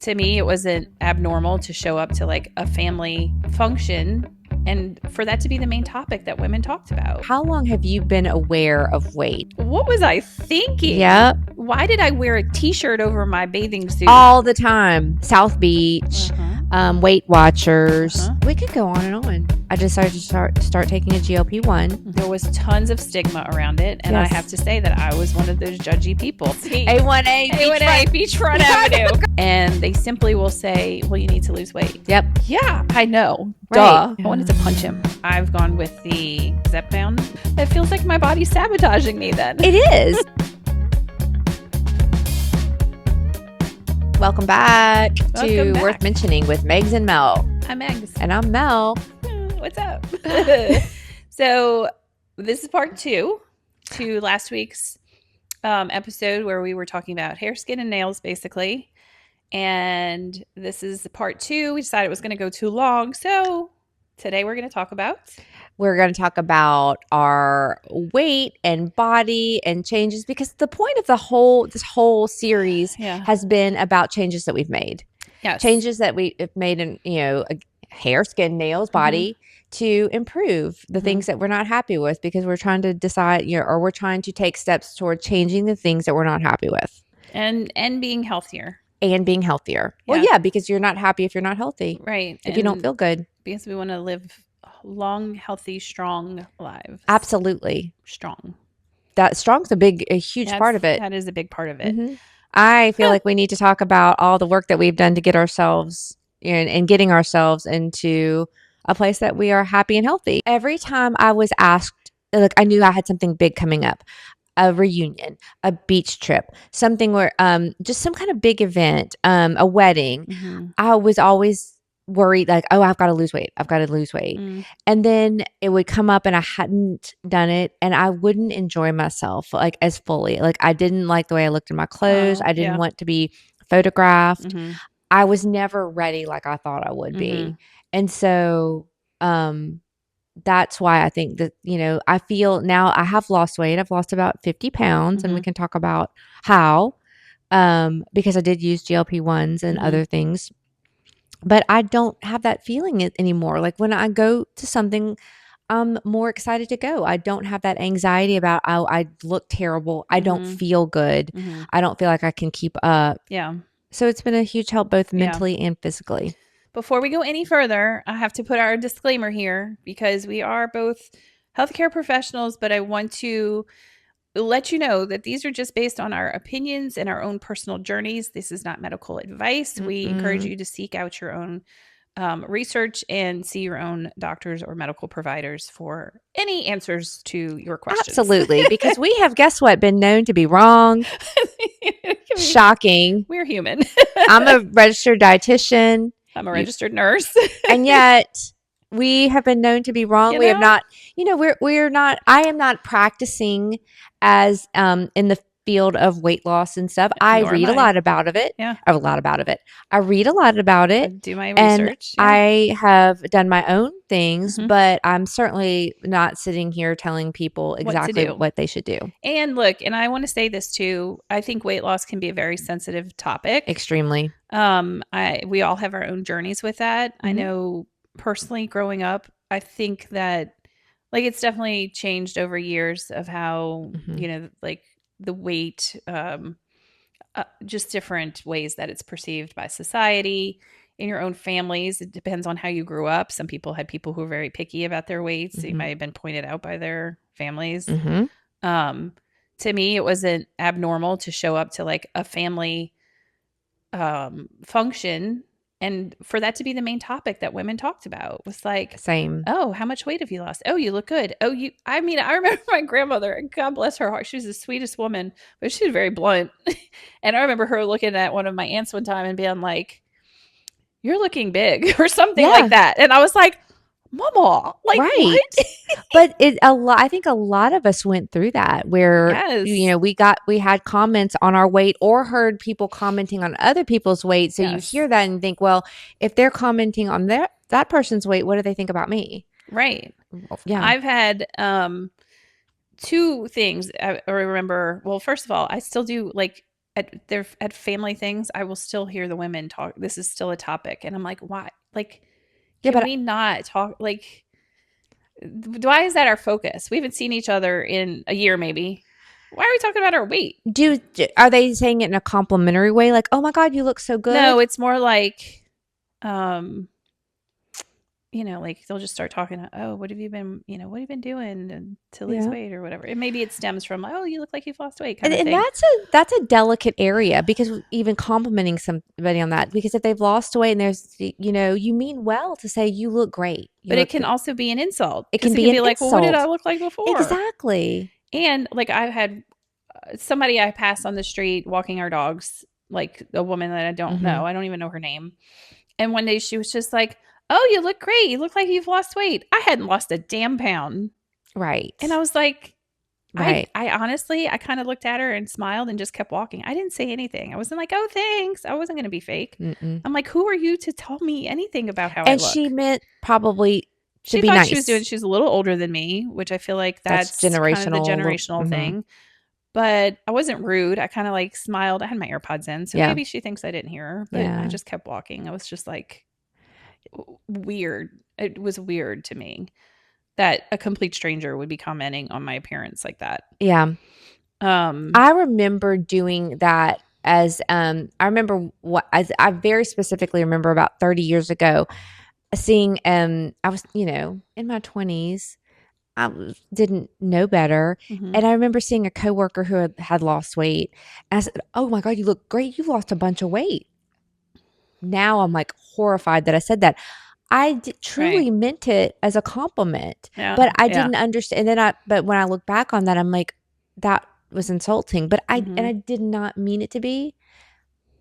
To me, it wasn't abnormal to show up to like a family function and for that to be the main topic that women talked about. How long have you been aware of weight? What was I thinking? Yep. Why did I wear a t-shirt over my bathing suit? All the time. South Beach, Weight Watchers. We could go on and on. I decided to start taking a GLP-1. There was tons of stigma around it, and Yes. I have to say that I was one of those judgy people. A1A, Beachfront Avenue. And they simply will say, well, you need to lose weight. Yep. Yeah, I know. Right. Duh. I wanted to punch him. I've gone with the Zepbound. It feels like my body's sabotaging me then. It is. Welcome back to Worth Mentioning with Megs and Mel. I'm Megs. And I'm Mel. What's up? So this is part two to last week's episode where we were talking about hair, skin, and nails, basically. And this is part two. We decided it was going to go too long. So today we're going to talk about our weight and body and changes, because the point of this whole series has been about changes that we've made. Yes. Changes that we have made in, hair, skin, nails, body to improve the things that we're not happy with, because we're trying to decide, or we're trying to take steps toward changing the things that we're not happy with. And being healthier. And being healthier. Yeah. Well, yeah, because you're not happy if you're not healthy. Right. If you don't feel good. Because we want to live long, healthy, strong lives. Absolutely. Strong. That strong's a huge part of it. That is a big part of it. Mm-hmm. I feel like we need to talk about all the work that we've done to get ourselves and getting ourselves into a place that we are happy and healthy. Every time I was asked, like, I knew I had something big coming up. A reunion, a beach trip, something where just some kind of big event, a wedding. I was always worried, like, oh, I've got to lose weight. And then it would come up and I hadn't done it, and I wouldn't enjoy myself like as fully. Like, I didn't like the way I looked in my clothes. I didn't want to be photographed. I was never ready like I thought I would be. And so that's why I think that, I feel now I have lost weight. I've lost about 50 pounds and we can talk about how, because I did use GLP-1s and other things, but I don't have that feeling anymore. Like, when I go to something, I'm more excited to go. I don't have that anxiety about, oh, I look terrible. I don't feel good. I don't feel like I can keep up. Yeah. So it's been a huge help both mentally and physically. Before we go any further, I have to put our disclaimer here, because we are both healthcare professionals, but I want to let you know that these are just based on our opinions and our own personal journeys. This is not medical advice. We encourage you to seek out your own research and see your own doctors or medical providers for any answers to your questions. Absolutely, because we have, guess what, been known to be wrong. Shocking. We're human. I'm a registered dietitian. I'm a registered nurse. And yet we have been known to be wrong. We have not, we're not, I am not practicing as in the field of weight loss and stuff. I read a lot about it. Yeah. I read a lot about it. I do my research. And I have done my own things, but I'm certainly not sitting here telling people exactly what they should do. And look, and I want to say this too, I think weight loss can be a very sensitive topic. Extremely. We all have our own journeys with that. I know personally growing up, I think that like it's definitely changed over years of how, like the weight, just different ways that it's perceived by society, in your own families. It depends on how you grew up. Some people had people who were very picky about their weights. They might have been pointed out by their families. To me, it wasn't abnormal to show up to like a family function and for that to be the main topic that women talked about. Was like, same. Oh, how much weight have you lost? Oh, you look good. Oh, I remember my grandmother, God bless her heart. She was the sweetest woman, but she was very blunt. And I remember her looking at one of my aunts one time and being like, you're looking big or something like that. And I was like, Mama, like, what? But I think a lot of us went through that where, we had comments on our weight or heard people commenting on other people's weight. So you hear that and think, well, if they're commenting on that person's weight, what do they think about me? Right. Yeah. I've had two things I remember. Well, first of all, I still do, like, at family things, I will still hear the women talk. This is still a topic, and I'm like, why? Like, Yeah, can but we not talk? Like, why is that our focus? We haven't seen each other in a year, maybe. Why are we talking about our weight? are they saying it in a complimentary way? Like, oh my God, you look so good? No, it's more like, um, like they'll just start talking. Oh, what have you been? What have you been doing to lose Yeah. weight or whatever? And maybe it stems from, oh, you look like you've lost weight, kind And, of and thing. that's a delicate area because even complimenting somebody on that, because if they've lost weight and you mean well to say you look great. You But it look can also be an insult It because can it be can an be like, well, what did I insult. look like before? Exactly. And like I've had somebody I passed on the street walking our dogs, like a woman that I don't Mm-hmm. know. I don't even know her name. And one day she was just like, "Oh, you look great. You look like you've lost weight." I hadn't lost a damn pound. And I Right. was like, I Right. I honestly, I kind of looked at her and smiled and just kept walking. I didn't say anything. I wasn't like, "Oh, thanks." I wasn't going to be fake. Mm-mm. I'm like, "Who are you to tell me anything about how I And she look?" meant probably to She be thought she nice. was a little older than me, which I feel like That's that's kind of the generational. generational Mm-hmm. thing. But I wasn't rude. I kind of like smiled. I had my AirPods in, so Yeah. maybe she thinks I didn't hear her, but I Yeah. just kept walking. I was just like, weird. It was weird to me that a complete stranger would be commenting on my appearance like that. Yeah. Um, I remember doing that as I remember what as I very specifically remember about 30 years ago seeing I was, in my 20s. Didn't know better. mhm. And I remember seeing a coworker who had lost weight. And I said, "Oh my God, you look great. You lost a bunch of weight." Now I'm like horrified that I said that. Right. Truly meant it as a compliment, Yeah. but I Yeah. didn't understand. But when I look back on that, I'm like, that was insulting. But I Mhm. did not mean it to be.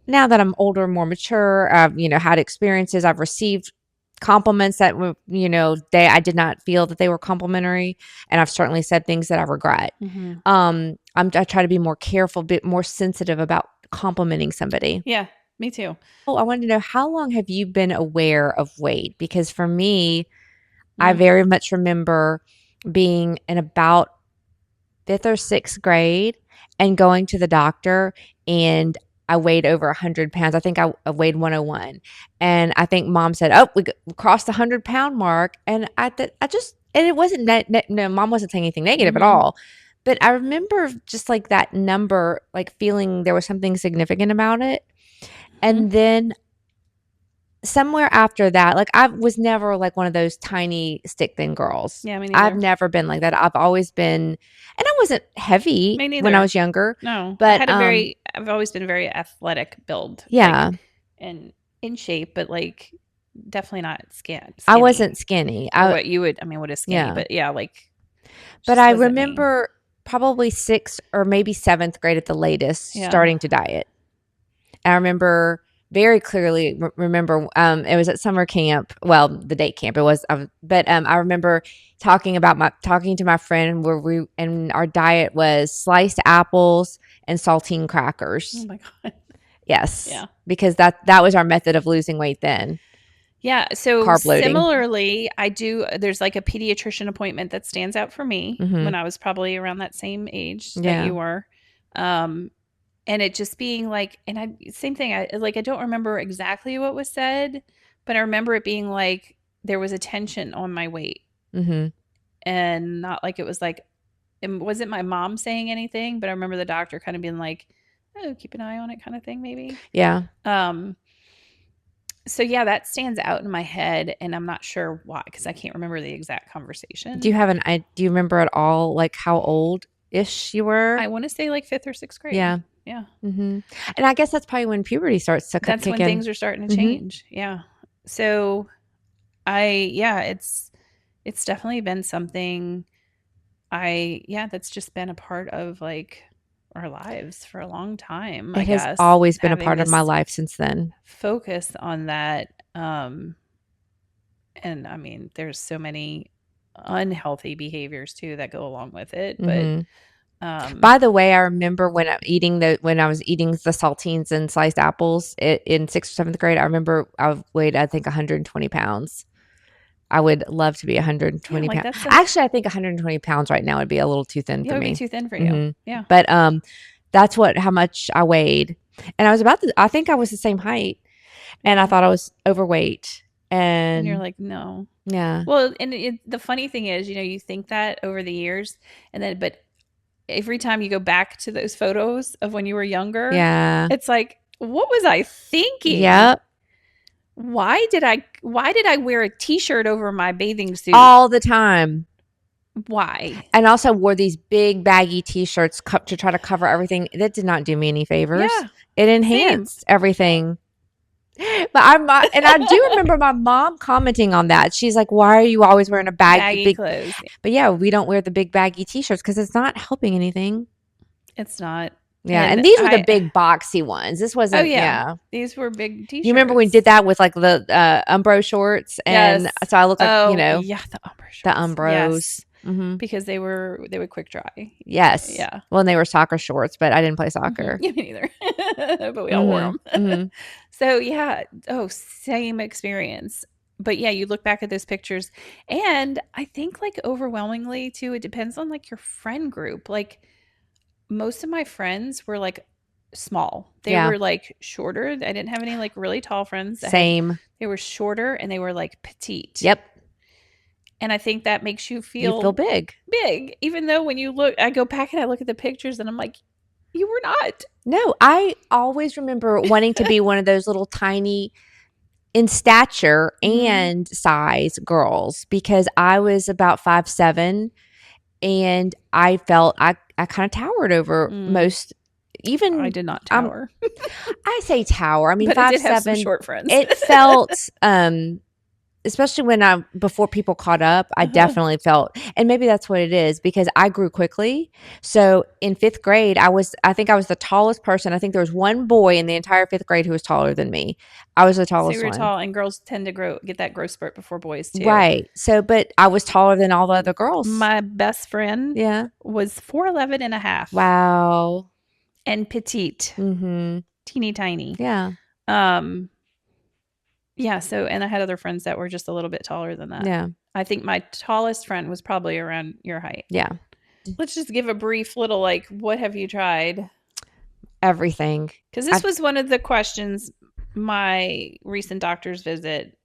Now that I'm older, more mature, I've, had experiences, I've received compliments that were, I did not feel that they were complimentary, and I've certainly said things that I regret. Mhm. I try to be more careful, bit more sensitive about complimenting somebody. Yeah. Me too. Oh, I wanted to know, how long have you been aware of weight? Because for me, I Mm. very much remember being in about fifth or sixth grade and going to the doctor, and I weighed over 100 pounds. I think I weighed 101. And I think mom said, "Oh, we crossed the 100-pound mark." And and it wasn't, no, mom wasn't saying anything negative at Mhm. all. But I remember just like that number, like feeling there was something significant about it. Mhm. And then somewhere after that, like I was never like one of those tiny stick thin girls. Yeah. Me I've neither. never been like that. I've always been, and I wasn't heavy Me when I neither. was younger, No, but I've always been very athletic build, like, yeah, and in shape, but like definitely not I skinny wasn't skinny. or what you would, I mean, what is skinny, Yeah, but yeah, like but just I wasn't me. remember probably sixth or maybe seventh grade at the latest Yeah. starting to diet. I remember very clearly remember it was at summer camp, well, the day camp it was, but I remember talking to my friend where our diet was sliced apples and saltine Oh crackers. my God. Yes, Yeah. because that was our method of losing weight then. Yeah. So Carb loading. similarly, there's like a pediatrician appointment that stands out for me Hmm. when I was probably around that same age that Yeah. you were. Um, and it just being like, and same thing. I don't remember exactly what was said, but I remember it being like there was a tension on my weight, Hmm. and not like it was like, it wasn't my mom saying anything, but I remember the doctor kind of being like, "Oh, keep an eye on it," kind of thing, maybe. Yeah. Um, so yeah, that stands out in my head, and I'm not sure why because I can't remember the exact conversation. Do you remember at all like how old ish you were? I want to say like fifth or sixth grade. Yeah. Yeah, Hmm. And I guess that's probably when puberty starts to that's kick when in. things are starting to Hmm. change. Yeah. So yeah, it's definitely been something that's just been a part of like our lives for a long time, I It has guess, always been a having part of my this life since then. focus on that. And I mean, there's so many unhealthy behaviors too that go along with it, but Hmm. um By the way, I remember when I was eating the saltines and sliced apples in sixth or seventh grade. I remember I weighed, I think, 120 pounds. I would love to be yeah, 120 like pounds. that's such Actually, I think 120 pounds right now would be a little too thin yeah, for it would be me. too thin for you. Hmm. Yeah. But That's how much I weighed. And I think I was the same height. And I thought I was overweight. And you're And like, no. yeah. Well, and the funny thing is, you think that over the years, but every time you go back to those photos of when you were younger, Yeah. it's like, what was I thinking? Yep. Why did I wear a t-shirt over my bathing suit? All the time. Why? And also wore these big baggy t-shirts to try to cover everything. That did not do me any favors. Yeah. It Same. enhanced everything. But I do remember my mom commenting on that. She's like, "Why are you always wearing a Baggy big?" clothes. But yeah, we don't wear the big baggy t-shirts because it's not helping anything. It's not. Yeah, and And these were the big boxy ones. This oh wasn't. yeah, Yeah, these were big you remember we t-shirts. did that with like the Umbro shorts, Yes. and so I look like Oh yeah, the Umbro shorts. the Umbros. Yes. Because they would quick dry. Yes. Yeah. Well, and they were soccer shorts, but I didn't play soccer. Yeah, me neither. But we all wore them. So yeah. Oh, same experience. But yeah, you look back at those pictures, and I think like overwhelmingly too, it depends on like your friend group. Like most of my friends were like small. They Yeah. were like shorter. I didn't have any like really tall friends. Same. They were shorter and they were like petite. Yep. And I think that makes you You feel big. big, even though when you look, I go back and I look at the pictures and I'm like, you were not. No, I always remember wanting to be one of those little tiny in stature and size girls because I was about 5'7", and I felt I kind of towered over most. Even I did not tower. I say tower. I mean, but I did have 5'7". some short friends. It felt especially when before people caught up, I definitely felt, and maybe that's what it is because I grew quickly. So in 5th grade, I think I was the tallest person. I think there was one boy in the entire 5th grade who was taller than me. I was the tallest So you were one. tall, and girls tend to get that growth spurt before boys too. Right. So, but I was taller than all the other girls. My best friend was 4'11" and a half. Wow. And petite. Teeny tiny. Yeah. Yeah, so and I had other friends that were just a little bit taller than that. Yeah. I think my tallest friend was probably around your height. Yeah. Let's just give a brief little like, what have you tried? Everything. Because this was one of the questions my recent doctor's visit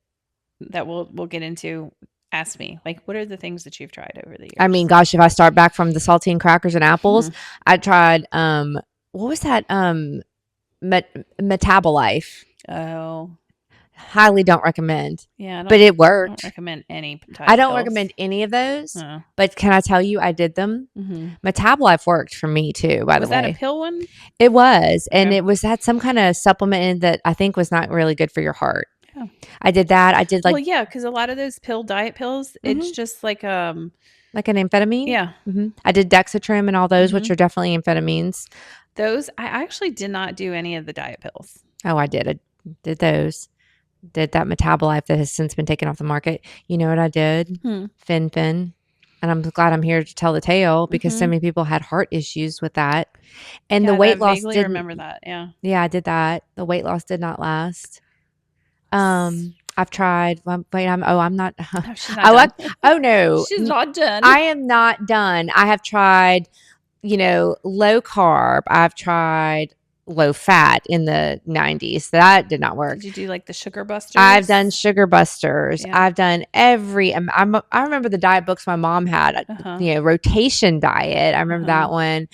that we'll get into asked me. Like, what are the things that you've tried over the years? I mean, gosh, if I start back from the saltine crackers and apples, I tried what was that? Metabolife. Oh. Highly don't recommend. Yeah, but it worked. I don't recommend any type I don't recommend any of those. But can I tell you, I did them. Metabolife worked for me too. By the way, was that a pill one? It was, and it had some kind of supplement in that I think was not really good for your heart. Yeah. I did that. I did like because a lot of those diet pills, it's just like an amphetamine. Yeah. I did Dexatrim and all those, which are definitely amphetamines. Those I actually did not do any of the diet pills. Oh, I did. I did those. Did that Metabolife that has since been taken off the market. You know what I did? Fin. And I'm glad I'm here to tell the tale because so many people had heart issues with that. And the weight loss didn't. Remember that. Yeah. Yeah, I did that. The weight loss did not last. I've tried. Wait, I'm not. No, she's not done. Oh no, she's not done. I am not done. I have tried, low carb. I've tried low fat in the 90s. That did not work. Did you do like the sugar busters? I've done sugar busters. Yeah. I've done I remember the diet books my mom had, rotation diet. I remember that one.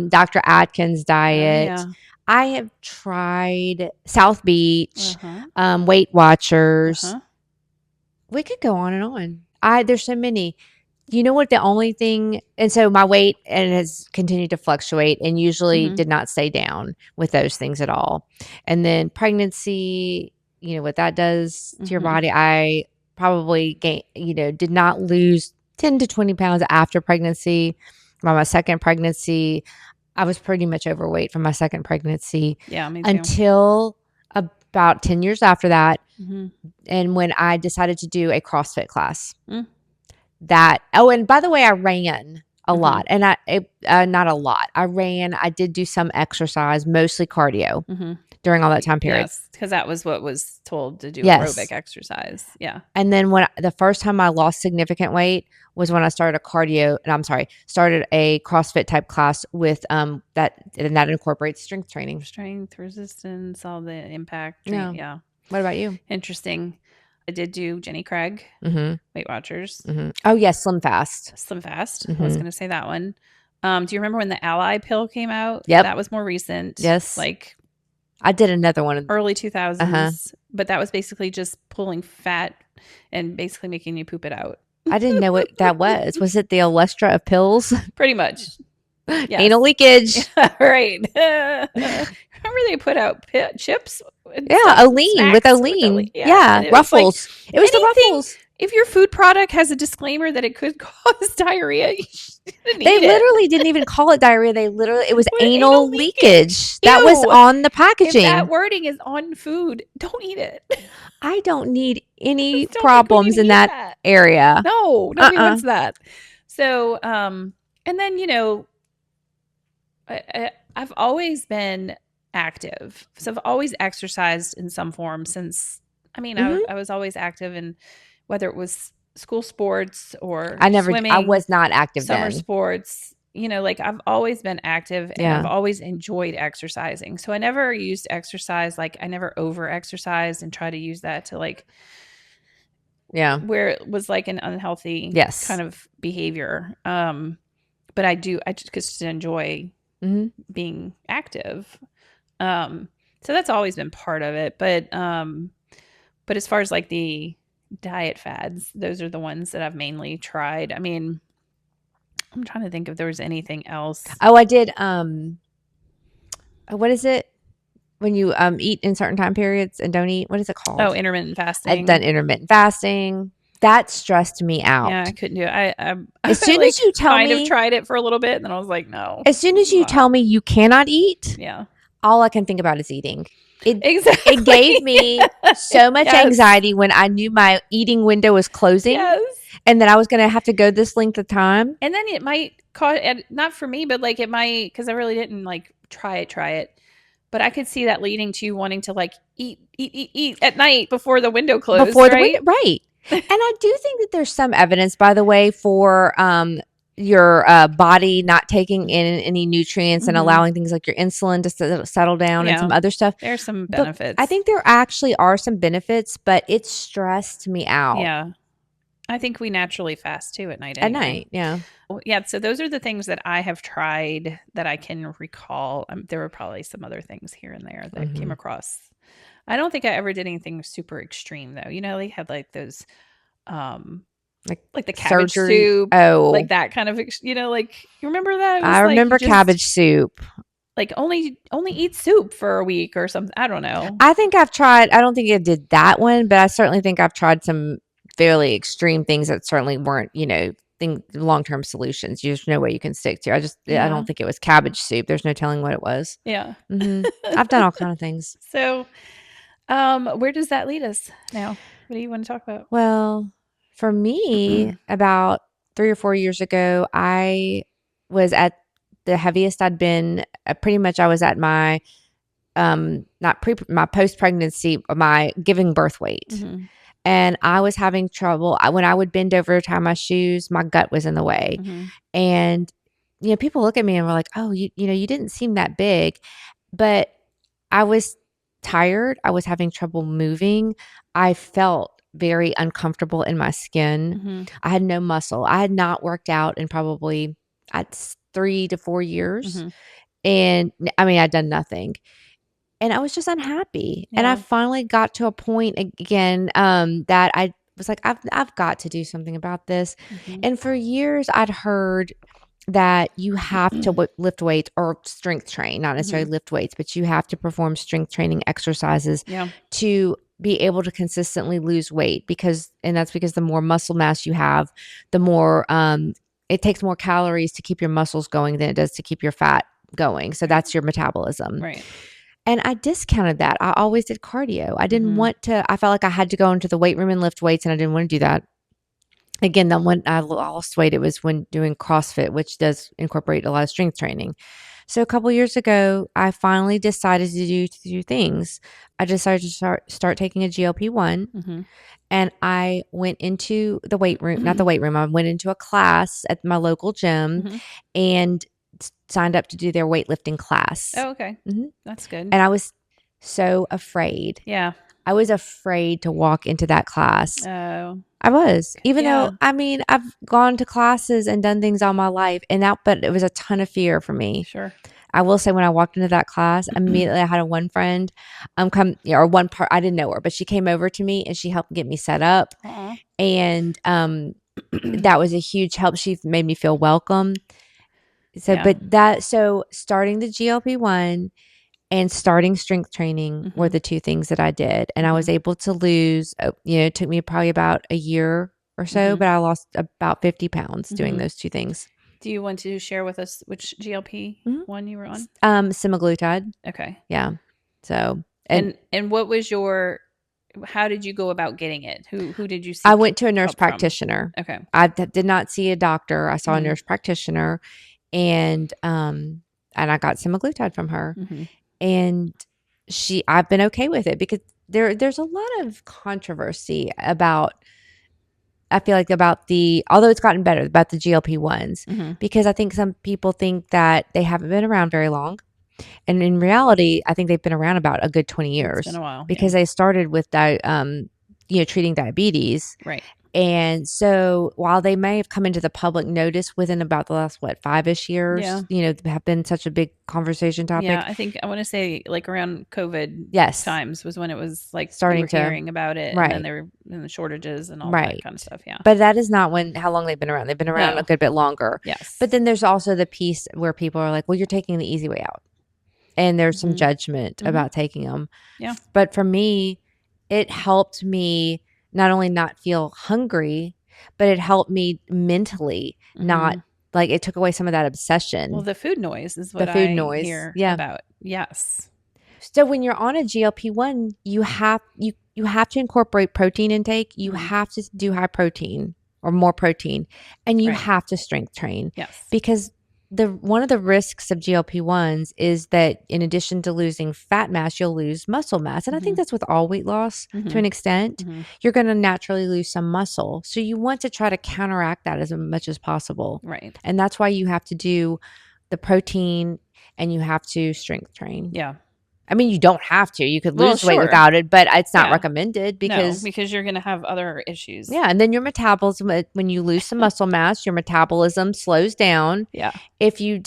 Dr. Atkins diet. Yeah. I have tried South Beach, Weight Watchers. We could go on and on. There's so many. You know what? The only thing, and so my weight has continued to fluctuate and usually did not stay down with those things at all. And then pregnancy, what that does to your body. I probably did not lose 10 to 20 pounds after pregnancy. By my second pregnancy, I was pretty much overweight from my second pregnancy. Yeah, me too. Until about 10 years after that. And when I decided to do a CrossFit class. And by the way, I ran a lot. And not a lot. I ran, I did do some exercise, mostly cardio during all that time period. Yes, because that was what was told to do Yes. aerobic exercise. Yeah. And then when the first time I lost significant weight was when I started started a CrossFit type class with that incorporates strength training. Strength, resistance, all the impact. Yeah. Yeah. What about you? Interesting. I did do Jenny Craig, Weight Watchers. Oh, yes, Slim Fast. Slim Fast. I was going to say that one. Do you remember when the Ally pill came out? Yep. That was more recent. Yes. Like I did another one. Early 2000s. But that was basically just pulling fat and basically making you poop it out. I didn't know what that was. Was it the Olestra of pills? Pretty much. Yes. Anal leakage. Yeah, right. Remember they put out chips? Yeah, Olean with Olean. Yeah, Ruffles. It was the Ruffles. If your food product has a disclaimer that it could cause diarrhea, you shouldn't They literally didn't even call it diarrhea. It was anal leakage. That was on the packaging. If that wording is on food, don't eat it. I don't need any problems in that area. No, nobody wants that. So, and then, you know, I've always been active. So I've always exercised in some form since, I was always active in whether it was school sports or swimming. I was not active summer then. sports, you know, like I've always been active and I've always enjoyed exercising. So I never used exercise. Like I never over exercised and try to use that to like, where it was like an unhealthy kind of behavior. But I just enjoy being active. So that's always been part of it. But as far as like the diet fads, those are the ones that I've mainly tried. I mean, I'm trying to think if there was anything else. Oh, I did. What is it when you eat in certain time periods and don't eat? What is it called? Oh, intermittent fasting. I've done intermittent fasting. That stressed me out. Yeah, I couldn't do it. I as soon as you tell me, kind of tried it for a little bit, and then I was like, no. As soon as you tell me you cannot eat, all I can think about is eating. It gave me so much anxiety when I knew my eating window was closing and that I was going to have to go this length of time. And then it might cause, not for me, but like it might, because I really didn't like try it. But I could see that leading to you wanting to like eat at night before the window closed. Right. And I do think that there's some evidence, by the way, for your body not taking in any nutrients and allowing things like your insulin to settle down and some other stuff. There's some benefits. But I think there actually are some benefits, but it stressed me out. Yeah. I think we naturally fast too at night. At night, yeah. Yeah, so those are the things that I have tried that I can recall. There were probably some other things here and there that came across. I don't think I ever did anything super extreme though. You know, they had like those like the cabbage soup, like that kind of, you know, like you remember that? I remember cabbage soup. Like only eat soup for a week or something. I don't know. I think I've tried. I don't think I did that one, but I certainly think I've tried some fairly extreme things that certainly weren't, you know, long-term solutions. There's no way you can stick to. I don't think it was cabbage soup. There's no telling what it was. Yeah. I've done all kinds of things. So, where does that lead us now? What do you want to talk about? Well, for me, about 3 or 4 years ago, I was at the heaviest I'd been. Pretty much, I was at my my post-pregnancy, my giving birth weight, and I was having trouble. When I would bend over to tie my shoes, my gut was in the way, and you know, people look at me and were like, "Oh, you know, you didn't seem that big," but I was tired. I was having trouble moving. I felt very uncomfortable in my skin. I had no muscle. I had not worked out in probably 3 to 4 years. And I mean, I'd done nothing. And I was just unhappy. And I finally got to a point again that I was like, I've got to do something about this. And for years, I'd heard that you have to lift weights or strength train, not necessarily lift weights, but you have to perform strength training exercises to be able to consistently lose weight and that's because the more muscle mass you have, the more it takes more calories to keep your muscles going than it does to keep your fat going. So that's your metabolism. Right. And I discounted that. I always did cardio. I didn't want to, I felt like I had to go into the weight room and lift weights, and I didn't want to do that. Again, the one I lost weight, it was when doing CrossFit, which does incorporate a lot of strength training. So a couple years ago, I finally decided to do two things. I decided to start taking a GLP-1, Mm-hmm. and I went into the weight room, not the weight room. I went into a class at my local gym Mm-hmm. and signed up to do their weightlifting class. Oh, okay. hmm That's good. And I was so afraid. Yeah. I was afraid to walk into that class. Oh, I was, even though, yeah. I mean, I've gone to classes and done things all my life, but it was a ton of fear for me. Sure. I will say when I walked into that class, immediately I had a one friend, or one part, I didn't know her, but she came over to me and she helped get me set up. Aw. And, that was a huge help. She made me feel welcome. Yeah. So starting the GLP-1 and starting strength training were Mm-hmm. the two things that I did. And I Mm-hmm. was able to lose, it took me probably about a year or so, Mm-hmm. but I lost about 50 pounds doing Mm-hmm. those two things. Do you want to share with us which GLP Mhm. one you were on? Semaglutide. Okay. Yeah. So, and And what was your how did you go about getting it? Who did you I seek went to a nurse help from? practitioner. Okay. Did not see a doctor. I saw a Mm-hmm. nurse practitioner, and I got semaglutide from her. Mm-hmm. And I've been okay with it because there's a lot of controversy about, I feel like, although it's gotten better, about the GLP-1s, Mm-hmm. because I think some people think that they haven't been around very long. And in reality, I think they've been around about a good 20 It's been years a while. Yeah. because they started with treating diabetes. Right. And so while they may have come into the public notice within about the last, 5-ish Yeah. years, have been such a big conversation Yeah. topic. I think I want to say like around COVID Yes. times was when it was like you Starting were to, hearing about it, and then right, there were in the shortages and all that right. kind of stuff. Yeah. But that is not how long they've been around. They've been around a No. good bit longer. Yes. But then there's also the piece where people are like, well, you're taking the easy way out. And there's some Mm-hmm. judgment Mm-hmm. about taking them. Yeah. But for me, it helped me not only not feel hungry, but it helped me mentally Mm-hmm. not, like, it took away some of that Well, obsession, the food noise is the what food I noise. hear Yeah. about. Yes. So when you're on a GLP-1, you have to incorporate protein intake. You Mm-hmm. have to do high protein or more protein, and you Right. have to strength train, Yes. because the one of the risks of GLP-1s is that in addition to losing fat mass, you'll lose muscle mass. And I think Mm-hmm. that's with all weight loss to Mm-hmm. an extent. Mm-hmm. You're going to naturally lose some muscle. So you want to try to counteract that as much as possible. Right. And that's why you have to do the protein and you have to strength train. Yeah. I mean, you don't have to. You could Well, lose weight sure. without it, but it's not Yeah. recommended No, because, because you're going to have other issues. yeah, and then your metabolism, when you lose some muscle mass, your metabolism slows down. Yeah. If you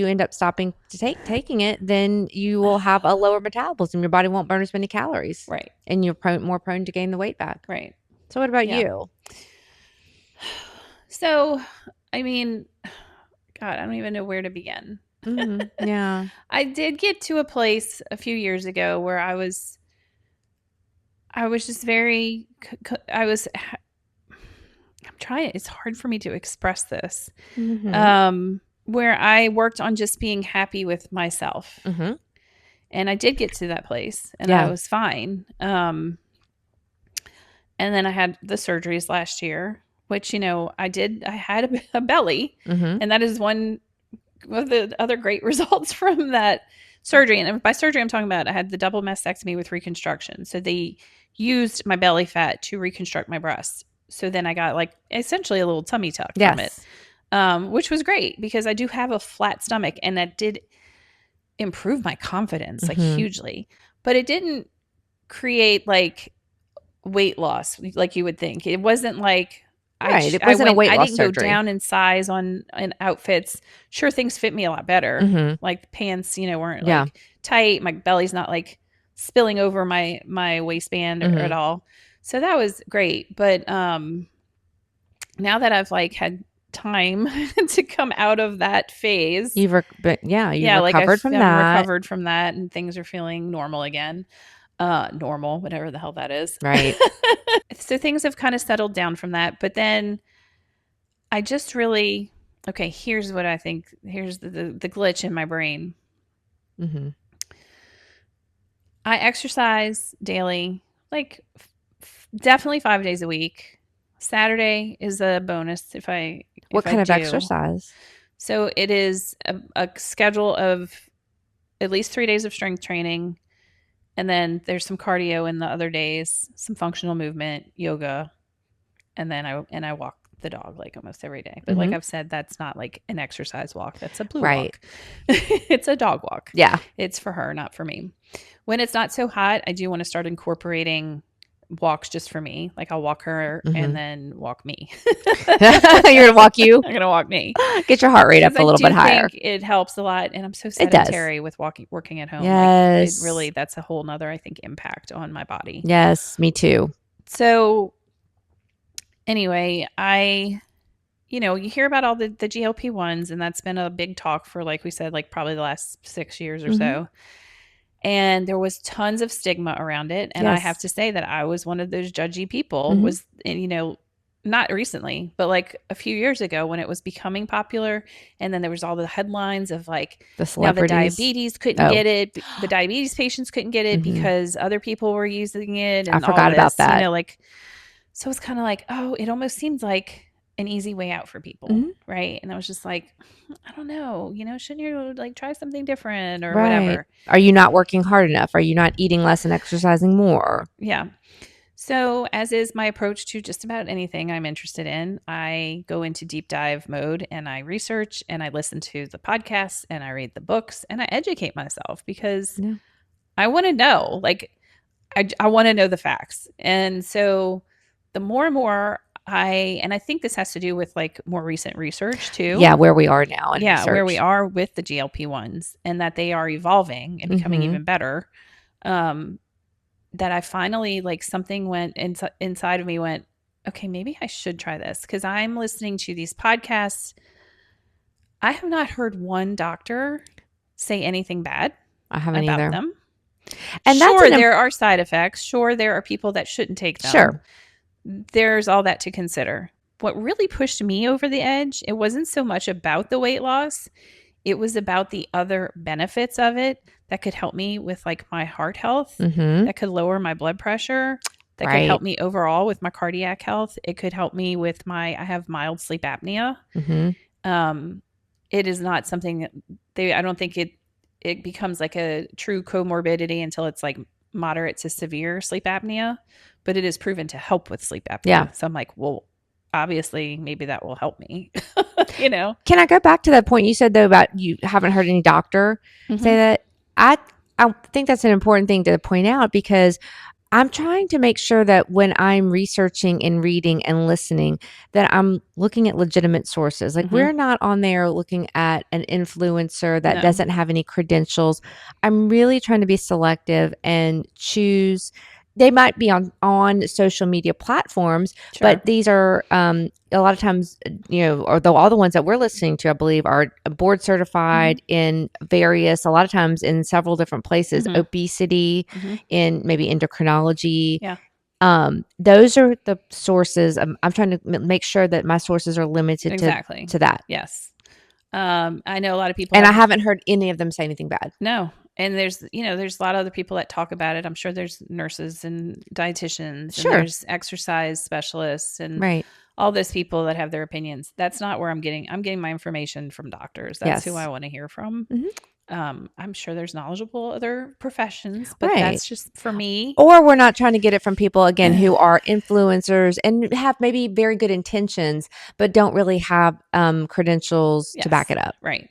end up stopping to taking it, then you will have a lower metabolism. Your body won't burn as many calories, Right. and you're more prone to gain the weight back. Right. So, what about Yeah. you? So, I mean, God, I don't even know where to begin. Yeah. I did get to a place a few years ago where I was just very, I'm trying, it's hard for me to express this. Where I worked on just being happy with myself. And I did get to that place and I Yeah. was fine. And then I had the surgeries last year, which, I had a belly, and that is one of the other great results from that surgery. And by surgery, I'm talking about I had the double mastectomy with reconstruction. So they used my belly fat to reconstruct my breasts. So then I got like essentially a little tummy tuck from it, which was great because I do have a flat stomach, and that did improve my confidence like hugely. But it didn't create like weight loss like you would think. It wasn't like Right. It wasn't a weight I loss didn't go surgery. down in size on outfits. Sure, things fit me a lot better. Like the pants, weren't like tight. My belly's not like spilling over my waistband or at all. So that was great. But now that I've like had time to come out of that phase, You've like recovered from I'm that. recovered from that, and things are feeling normal again. Normal, whatever the hell that is. Right. So things have kind of settled down from that. But then I just really, okay, here's what I think. Here's the glitch in my brain. I exercise daily, like definitely 5 days a week, Saturday is a bonus if I What kind of do. exercise? So it is a schedule of at least 3 days of strength training, and then there's some cardio in the other days, some functional movement, yoga, and then I walk the dog like almost every day. But like I've said, that's not like an exercise walk. That's a blue Right. walk. It's a dog walk. Yeah. It's for her, not for me. When it's not so hot, I do want to start incorporating walks just for me. Like I'll walk her and then walk me. You're gonna walk you. I'm gonna walk me. Get your heart rate up a I little do bit higher. think it helps a lot, and I'm so It does. sedentary with working at home. Yes. Like it really, that's a whole nother, I think, impact on my body. Yes, me too. So anyway, you hear about all the GLP-1s, and that's been a big talk for, like we said, like probably the last 6 years or so. And there was tons of stigma around it. And I have to say that I was one of those judgy people, not recently, but like a few years ago when it was becoming popular. And then there was all the headlines of like, now the diabetes couldn't get it. The diabetes patients couldn't get it because other people were using it. And I forgot about that. So it's kind of like, oh, it almost seems like an easy way out for people, right? And I was just like, I don't know, shouldn't you like try something different or whatever? Are you not working hard enough? Are you not eating less and exercising more? Yeah. So as is my approach to just about anything I'm interested in, I go into deep dive mode and I research and I listen to the podcasts and I read the books and I educate myself because I want to know, like, I want to know the facts. And so the more and more I think this has to do with like more recent research too. Yeah, where we are now in research. Where we are with the GLP-1s and that they are evolving and becoming even better. That I finally, like, something went inside of me went, okay, maybe I should try this because I'm listening to these podcasts. I have not heard one doctor say anything bad about either. Them. And sure, there are side effects. Sure, there are people that shouldn't take them. Sure. There's all that to consider. What really pushed me over the edge, it wasn't so much about the weight loss. It was about the other benefits of it that could help me with like my heart health, that could lower my blood pressure, that could help me overall with my cardiac health. It could help me with I have mild sleep apnea. It is not something I don't think it becomes like a true comorbidity until it's like moderate to severe sleep apnea, but it is proven to help with sleep apnea. Yeah. So I'm like, well, obviously maybe that will help me. Can I go back to that point you said though about you haven't heard any doctor say that? I think that's an important thing to point out because I'm trying to make sure that when I'm researching and reading and listening that I'm looking at legitimate sources. Like we're not on there looking at an influencer that doesn't have any credentials. I'm really trying to be selective and choose. They might be on social media platforms, but these are a lot of times, or all the ones that we're listening to, I believe, are board certified in various, a lot of times in several different places, obesity, in maybe endocrinology. Yeah. Those are the sources. I'm trying to make sure that my sources are limited to that. Yes. I know a lot of people. And I haven't heard any of them say anything bad. No. And there's a lot of other people that talk about it. I'm sure there's nurses and dietitians and there's exercise specialists and all those people that have their opinions. That's not where I'm getting my information from doctors. That's who I want to hear from. I'm sure there's knowledgeable other professions, but that's just for me. Or we're not trying to get it from people, again, who are influencers and have maybe very good intentions, but don't really have credentials to back it up. Right.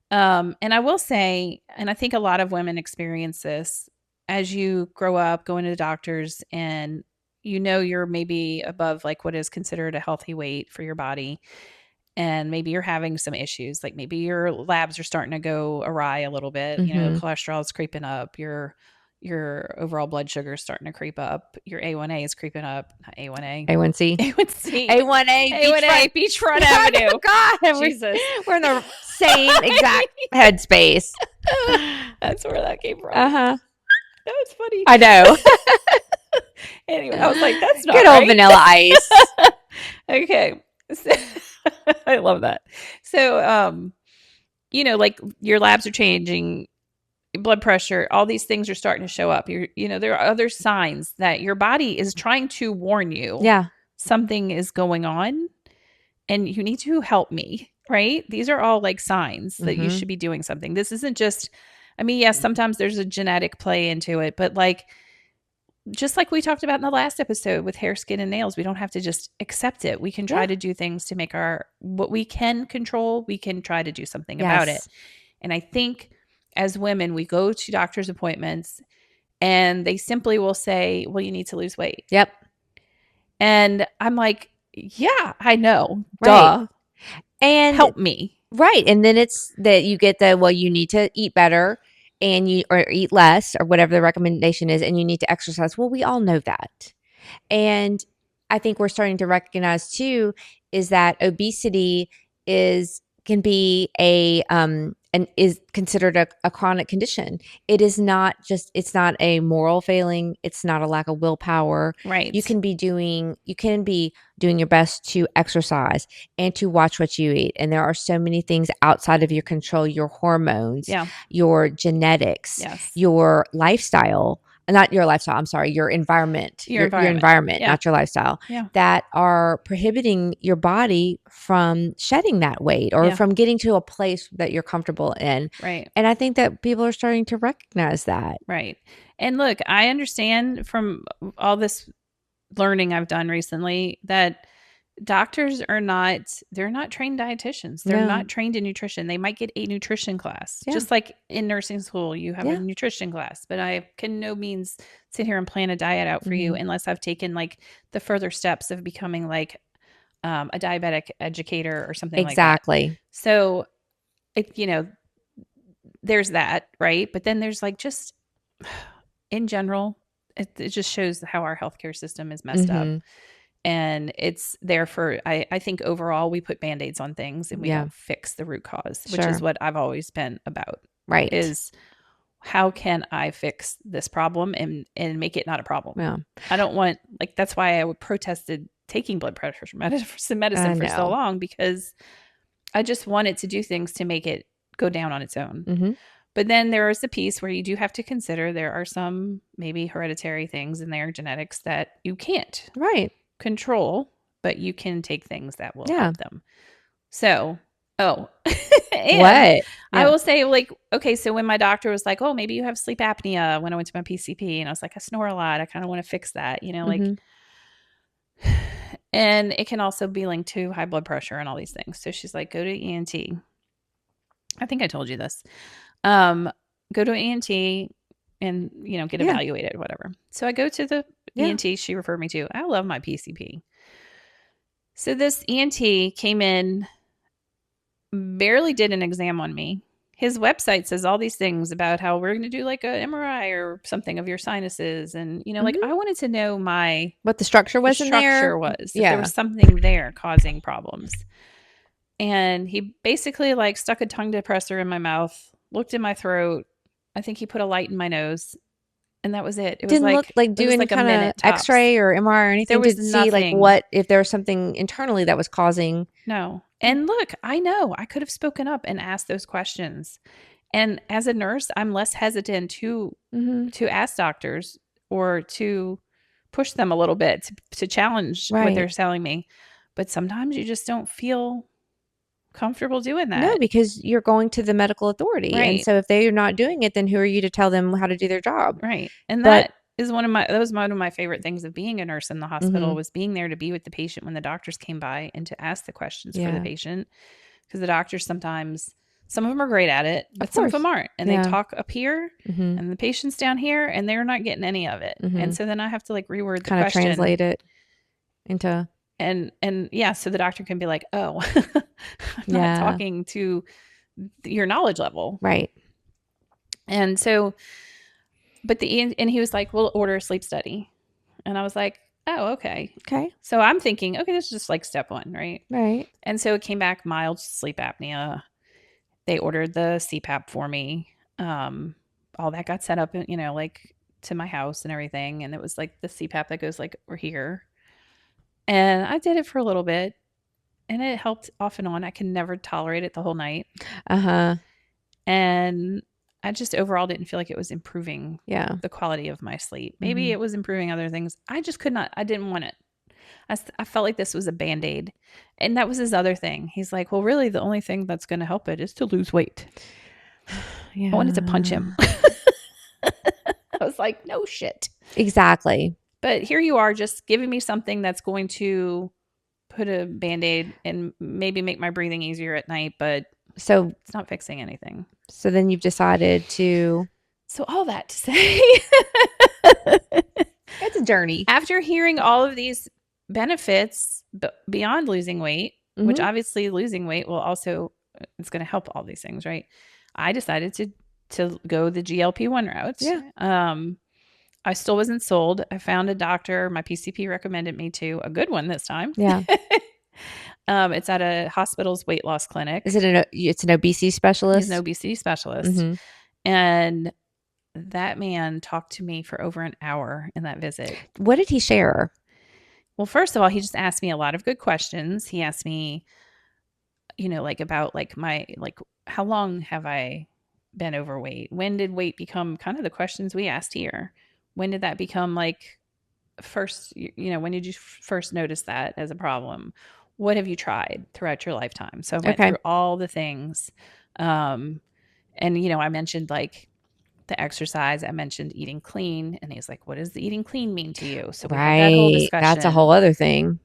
And I will say, and I think a lot of women experience this as you grow up, going to the doctors and you're maybe above like what is considered a healthy weight for your body. And maybe you're having some issues, like maybe your labs are starting to go awry a little bit. Cholesterol is creeping up. Your overall blood sugar is starting to creep up. Your A1A is creeping up. Not A1A. A1C. A1C. A1A. Beachfront Avenue. Oh, God. Jesus. We're in the same exact headspace. That's where that came from. Uh-huh. That was funny. I know. Anyway, I was like, that's not good old Vanilla Ice. Okay. So, I love that. So, like your labs are changing, blood pressure, all these things are starting to show up. There are other signs that your body is trying to warn you. Yeah. something is going on and you need to help me, right? These are all like signs that you should be doing something. This isn't just, I mean, yes, sometimes there's a genetic play into it, but like, just like we talked about in the last episode with hair, skin, and nails, we don't have to just accept it. We can try to do things to make what we can control, we can try to do something about it. And I think as women, we go to doctor's appointments and they simply will say, well, you need to lose weight. Yep. And I'm like, yeah, I know. Right. Duh. And help me. Right. And then it's that you get well, you need to eat better or eat less or whatever the recommendation is, and you need to exercise. Well, we all know that. And I think we're starting to recognize too is that obesity can be and is considered a chronic condition. It's not a moral failing. It's not a lack of willpower. Right. You can be doing your best to exercise and to watch what you eat. And there are so many things outside of your control, your hormones, your genetics, your lifestyle. Not your lifestyle, I'm sorry, your environment. Your environment, not your lifestyle. That are prohibiting your body from shedding that weight or from getting to a place that you're comfortable in. Right. And I think that people are starting to recognize that. Right. And look, I understand from all this learning I've done recently that doctors they're not trained dietitians. They're not trained in nutrition. They might get a nutrition class. Just like in nursing school, you have a nutrition class, but I can no means sit here and plan a diet out for you unless I've taken like the further steps of becoming like a diabetic educator or something like that. Exactly. So there's that, right? But then there's like just in general, it just shows how our healthcare system is messed up. And it's there for, I think overall we put Band-Aids on things and we don't fix the root cause, which is what I've always been about. Right. Is how can I fix this problem and make it not a problem? Yeah. I don't want, like, that's why I protested taking blood pressure medicine for so long, because I just wanted to do things to make it go down on its own. But then there is a piece where you do have to consider there are some maybe hereditary things in their genetics that you can't control, but you can take things that will help them. So, and what? I will say, like, okay, so when my doctor was like, oh, maybe you have sleep apnea when I went to my PCP, and I was like, I snore a lot. I kind of want to fix that, like, and it can also be linked to high blood pressure and all these things. So she's like, go to ENT. I think I told you this. Go to ENT and, get evaluated, whatever. So I go to the ENT she referred me to. I love my PCP. So this ENT came in, barely did an exam on me. His website says all these things about how we're going to do like an MRI or something of your sinuses. And, like, I wanted to know what the structure was in there. If there was something there causing problems. And he basically like stuck a tongue depressor in my mouth, looked in my throat. I think he put a light in my nose, and that was it. It Didn't was look like do any kind of X-ray or MRI or anything to see like what if there was something internally that was causing. No. And look, I know I could have spoken up and asked those questions. And as a nurse, I'm less hesitant to ask doctors or to push them a little bit to challenge what they're telling me. But sometimes you just don't feel comfortable doing that. No, because you're going to the medical authority. And so if they're not doing it, then who are you to tell them how to do their job? Right. And that was one of my favorite things of being a nurse in the hospital was being there to be with the patient when the doctors came by and to ask the questions for the patient. Because the doctors sometimes, some of them are great at it, but some of them aren't. And they talk up here and the patient's down here and they're not getting any of it. And so then I have to like reword the question. Translate it into... And so the doctor can be like, oh, I'm not talking to your knowledge level. Right. And so, but and he was like, we'll order a sleep study. And I was like, oh, okay. Okay. So I'm thinking, okay, this is just like step one, right? Right. And so it came back mild sleep apnea. They ordered the CPAP for me. All that got set up, like to my house and everything. And it was like the CPAP that goes like over here. And I did it for a little bit and it helped off and on. I can never tolerate it the whole night. And I just overall didn't feel like it was improving the quality of my sleep. Maybe it was improving other things. I just could not, I didn't want it. I felt like this was a Band-Aid. And that was his other thing. He's like, well, really, the only thing that's going to help it is to lose weight. Yeah. I wanted to punch him. I was like, no shit. Exactly. But here you are just giving me something that's going to put a Band-Aid and maybe make my breathing easier at night, but so it's not fixing anything. So then you've decided to. So all that to say, It's a journey. After hearing all of these benefits beyond losing weight, which obviously losing weight will also, it's going to help all these things, right? I decided to go the GLP-1 route. Yeah. I still wasn't sold. I found a doctor. My PCP recommended me to, a good one this time. Yeah. It's at a hospital's weight loss clinic. Is it it's an obesity specialist? He's an obesity specialist. And that man talked to me for over an hour in that visit. What did he share? Well, first of all, he just asked me a lot of good questions. He asked me, like about how long have I been overweight? When did weight become kind of the questions we asked here? When did that become like first, when did you first notice that as a problem? What have you tried throughout your lifetime? So I went through all the things. And, I mentioned like the exercise. I mentioned eating clean. And he's like, what does the eating clean mean to you? So we had that whole discussion. That's a whole other thing.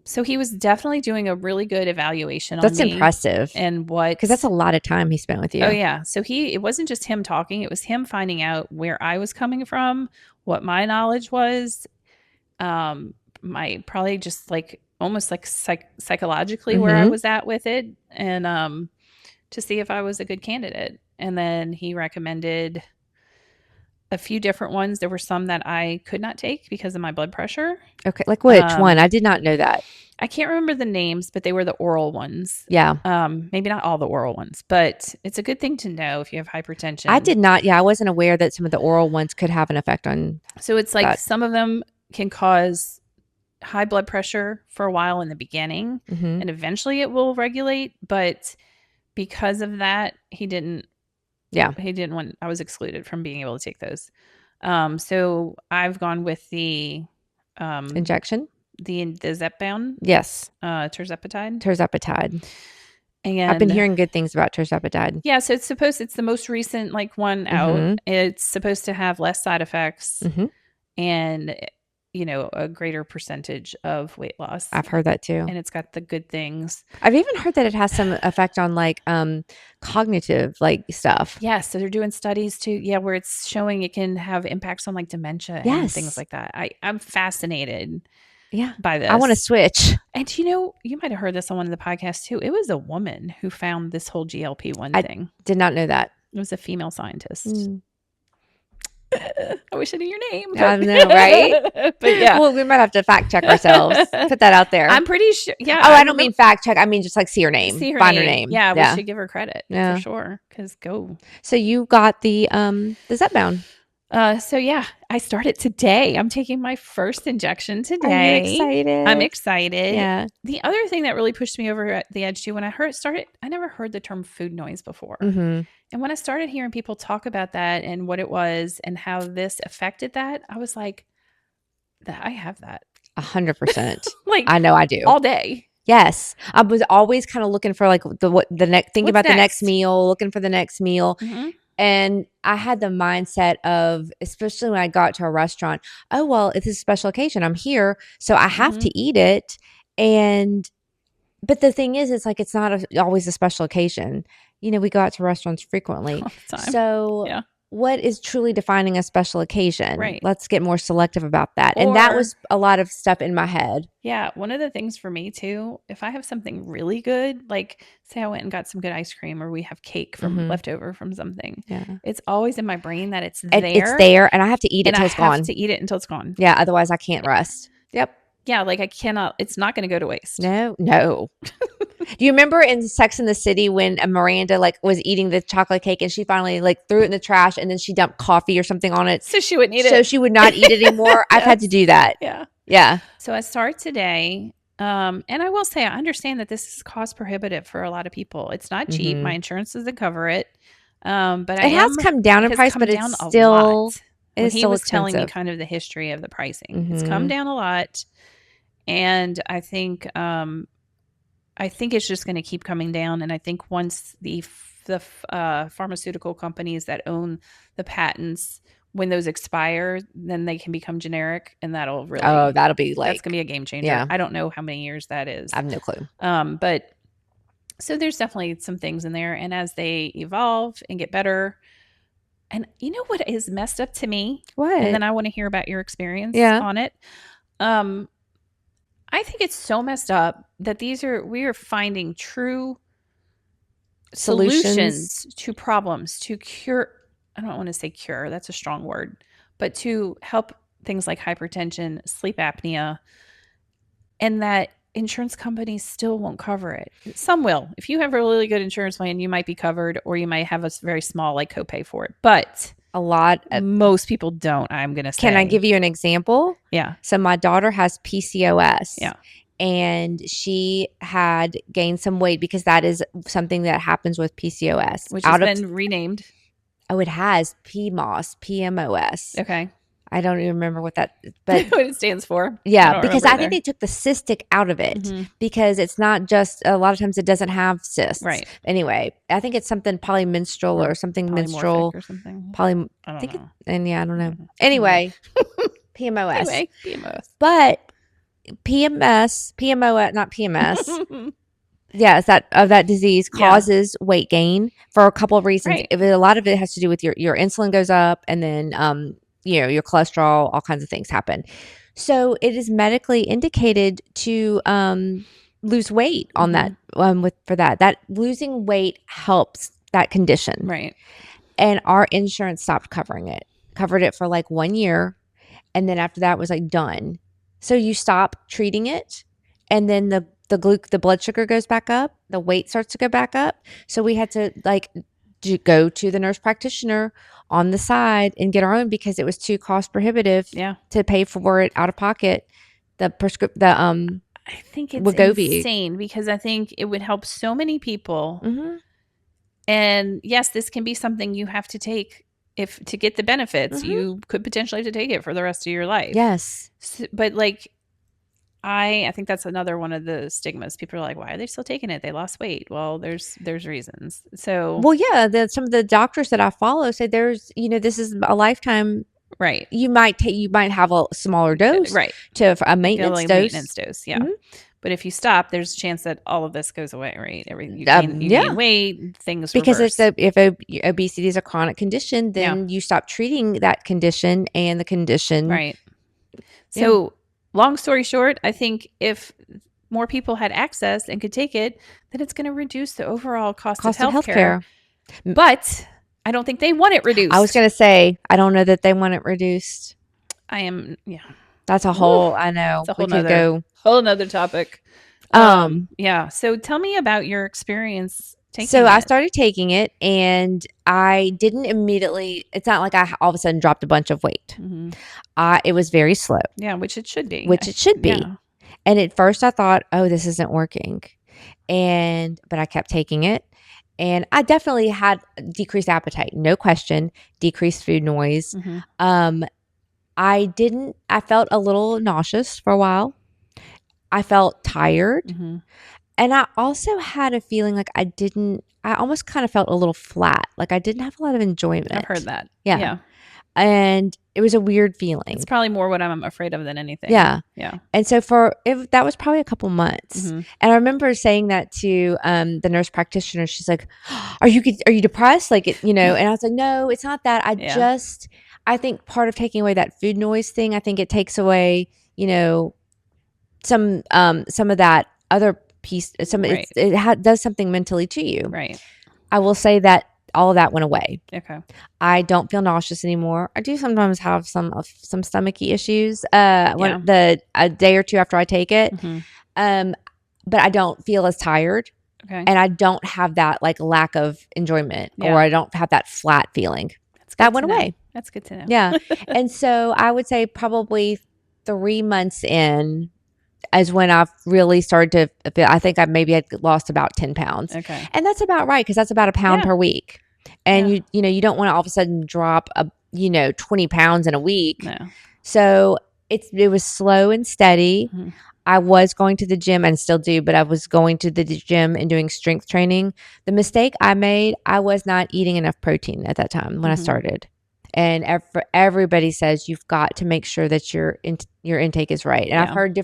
So he was definitely doing a really good evaluation on me. That's impressive. And because that's a lot of time he spent with you. Oh yeah. So it wasn't just him talking. It was him finding out where I was coming from, what my knowledge was, my probably just like almost like psychologically where I was at with it, and to see if I was a good candidate. And then he recommended a few different ones. There were some that I could not take because of my blood pressure. Okay. Like which one? I did not know that. I can't remember the names, but they were the oral ones. Yeah. Maybe not all the oral ones, but it's a good thing to know if you have hypertension. I did not. Yeah. I wasn't aware that some of the oral ones could have an effect on. So it's like some of them can cause high blood pressure for a while in the beginning, and eventually it will regulate. But because of that, he didn't want, I was excluded from being able to take those. So I've gone with the injection, the Zepbound. Yes. Tirzepatide. And I've been hearing good things about tirzepatide. Yeah. So it's the most recent one out. It's supposed to have less side effects and a greater percentage of weight loss. I've heard that too. And it's got the good things. I've even heard that it has some effect on cognitive stuff. Yeah. So they're doing studies too. Yeah. Where it's showing it can have impacts on dementia and things like that. I'm fascinated by this. I want to switch. And you might have heard this on one of the podcasts too. It was a woman who found this whole GLP-1 thing. Did not know that. It was a female scientist. I wish I knew your name. I know, right? But yeah. Well, we might have to fact check ourselves. Put that out there. I'm pretty sure. Yeah. Oh, I don't mean fact check. I mean just see her name. Find her name. Yeah, we should give her credit for sure. Because go. So you got the Zepbound. So yeah, I started today. I'm taking my first injection today. Are you excited? I'm excited. Yeah. The other thing that really pushed me over the edge too, when I never heard the term food noise before. And when I started hearing people talk about that and what it was and how this affected that, I was like, I have that. 100%. I know I do. All day. Yes. I was always kind of looking for the next, thinking about the next meal, looking for the next meal. And I had the mindset of, especially when I got to a restaurant, oh, well, it's a special occasion. I'm here, so I have to eat it. But the thing is, it's it's not always a special occasion. We go out to restaurants frequently. All the time. So what is truly defining a special occasion? Right. Let's get more selective about that. And that was a lot of stuff in my head. Yeah. One of the things for me too, if I have something really good, like say I went and got some good ice cream or we have cake from leftover from something. Yeah. It's always in my brain that it's there. It's there and I have to eat it until it's gone. I have to eat it until it's gone. Yeah. Otherwise I can't rest. Yep. Yeah. I cannot, it's not going to go to waste. No. Do you remember in Sex and the City when Miranda was eating the chocolate cake and she finally threw it in the trash and then she dumped coffee or something on it? So she wouldn't eat it. So she would not eat it anymore. I've had to do that. Yeah. Yeah. So I start today. And I will say, I understand that this is cost prohibitive for a lot of people. It's not cheap. My insurance doesn't cover it. But it has come down in price, but it's still when It's he still was telling me expensive. kind of the history of the pricing. It's come down a lot, and I think it's just going to keep coming down. And I think once the pharmaceutical companies that own the patents, when those expire, then they can become generic, and that'll Oh, really that'll be that's like, going to be a game changer. yeah, I don't know how many years that I is. have no clue. But so there's definitely some things in there, and as they evolve and get better. And you know what is messed up to me? What? And then I want to hear about your experience Yeah. on it. I think it's so messed up that we are finding true solutions to problems, to cure. I don't want to say cure, that's a strong word, but to help things like hypertension, sleep apnea, and that insurance companies still won't cover it. Some will. If you have a really good insurance plan, you might be covered, or you might have a very small like copay for it. But A lot. most people don't, I'm going to say. Can I give you an example? Yeah. So my daughter has PCOS. Yeah. And she had gained some weight because that is something that happens with PCOS. Which has been renamed. Oh, it has PMOS. Okay. I don't even remember what that, but what it stands for. Yeah, because I think they took the cystic out of it because it's not just, a lot of times it doesn't have cysts. Right. Anyway, I think it's something polymenstrual or something menstrual. Or something. I don't know. I don't know. Anyway, PMOS. Anyway, PMOS. But PMOS, not PMS. Yeah, it's that disease causes weight gain for a couple of reasons. Right. A lot of it has to do with your insulin goes up, and then your cholesterol, all kinds of things happen. So it is medically indicated to lose weight on that for that. That losing weight helps that condition. Right. And our insurance stopped covering it. Covered it for like 1 year, and then after that was like done. So you stop treating it, and then the blood sugar goes back up, the weight starts to go back up. So we had to go to the nurse practitioner on the side and get our own because it was too cost prohibitive to pay for it out of pocket. I think it's Wegovy. Insane because I think it would help so many people. And yes, this can be something you have to take to get the benefits. You could potentially have to take it for the rest of your life. Yes. But I think that's another one of the stigmas. People are like, why are they still taking it? They lost weight. Well, there's reasons. So, well, yeah, some of the doctors that I follow say there's, this is a lifetime. Right. You might have a smaller dose. Right. To a maintenance dose. Maintenance dose. Yeah. But if you stop, there's a chance that all of this goes away, right? You gain weight, things because reverse. if obesity is a chronic condition, then you stop treating that condition and the condition. Right. So long story short, I think if more people had access and could take it, then it's going to reduce the overall cost of healthcare. But I don't think they want it reduced. I was going to say, I don't know that they want it reduced. That's a whole, I know. We could go whole nother topic. So tell me about your experience taking it. So I started taking it, and I didn't immediately, it's not like I all of a sudden dropped a bunch of weight. It was very slow. Yeah, which it should be. Yeah. And at first I thought, oh, this isn't working. But I kept taking it. And I definitely had decreased appetite, no question, decreased food noise. I felt a little nauseous for a while. I felt tired. And I also had a feeling like I almost kind of felt a little flat. Like I didn't have a lot of enjoyment. I've heard that. Yeah. And it was a weird feeling. It's probably more what I'm afraid of than anything. Yeah. Yeah. And so that was probably a couple months. And I remember saying that to the nurse practitioner. She's like, are you depressed? And I was like, no, it's not that. I think part of taking away that food noise thing, I think it takes away, some of that other piece. It does something mentally to you. Right. I will say that all of that went away. Okay. I don't feel nauseous anymore. I do sometimes have some stomachy issues. A day or two after I take it, but I don't feel as tired. Okay. And I don't have that lack of enjoyment, or I don't have that flat feeling. That went away. That's good to know. Yeah. And so I would say probably 3 months in is when I've really started to feel, I think I maybe had lost about 10 pounds. Okay. And that's about right, because that's about a pound per week. And you don't want to all of a sudden drop 20 pounds in a week. No. So it was slow and steady. Mm-hmm. I was going to the gym and still do, but I was going to the gym and doing strength training. The mistake I made, I was not eating enough protein at that time when I Mm-hmm. started. And everybody says you've got to make sure that your intake is right. And I've Yeah. heard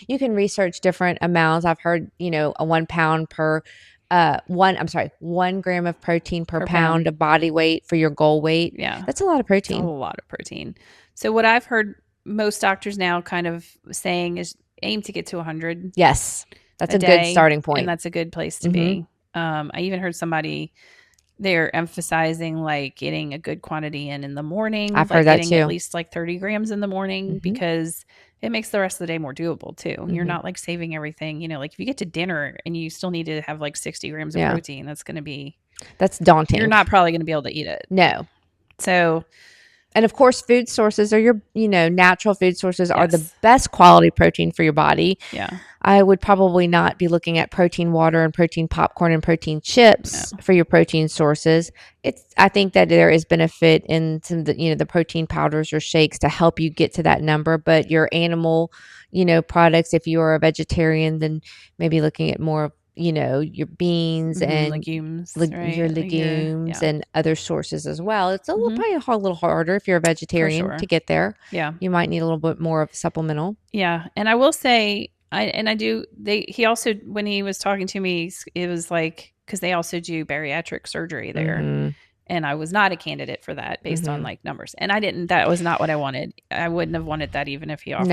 you can research different amounts. I've heard, a 1 pound per, 1 gram of protein per Per pound pound. of body weight for your goal weight. Yeah. That's a lot of It's a protein. lot of protein. So what I've heard most doctors now kind of saying is aim to get to 100 Yes. That's a a good day, starting and point. that's a good place to Mm-hmm. be. I even heard somebody they're emphasizing like getting a good quantity in the morning, I've heard like that getting at too. least like 30 grams in the morning Mm-hmm. because it makes the rest of the day more doable too. You're Mm-hmm. not like saving everything, like if you get to dinner and you still need to have like 60 grams of Yeah. protein, that's going to be, That's you're daunting. not probably going to be able to eat it. No. So, And of course, food sources are natural food sources are the yes. best quality protein for your body. Yeah. I would probably not be looking at protein water and protein popcorn and protein chips No. for your protein sources. I think that there is benefit in some of the protein powders or shakes to help you get to that number, but your animal, products, if you are a vegetarian, then maybe looking at more of, your beans Mm-hmm. and Legumes, right? your Like legumes yeah. and other sources as well. It's Mm-hmm. probably a little harder if you're a For vegetarian to sure. get there. Yeah. You might need a little bit more of supplemental. Yeah, and I will say, I do. He also when he was talking to me, it was like because they also do bariatric surgery there, Mm-hmm. and I was not a candidate for that based on Mm-hmm. like numbers, and I didn't. That was not what I wanted. I wouldn't have wanted that even if he offered it.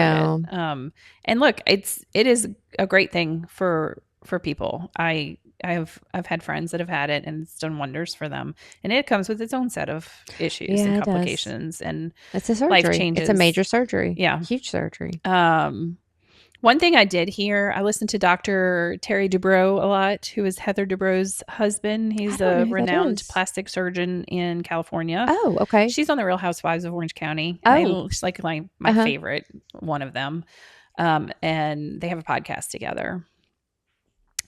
No. And look, it is a great thing for people. I've had friends that have had it and it's done wonders for them, and it comes with its own set of issues and Yeah, it does. complications and It's a life surgery. It's a changes. major surgery. Yeah. Huge surgery. One thing I did hear, I listened to Dr. Terry Dubrow a lot, who is Heather Dubrow's husband. I He's don't know a who that renowned is. plastic surgeon in California. Oh, okay. She's on the Real Housewives of Orange County. Oh. She's like my Uh-huh. favorite one of them. And they have a podcast together.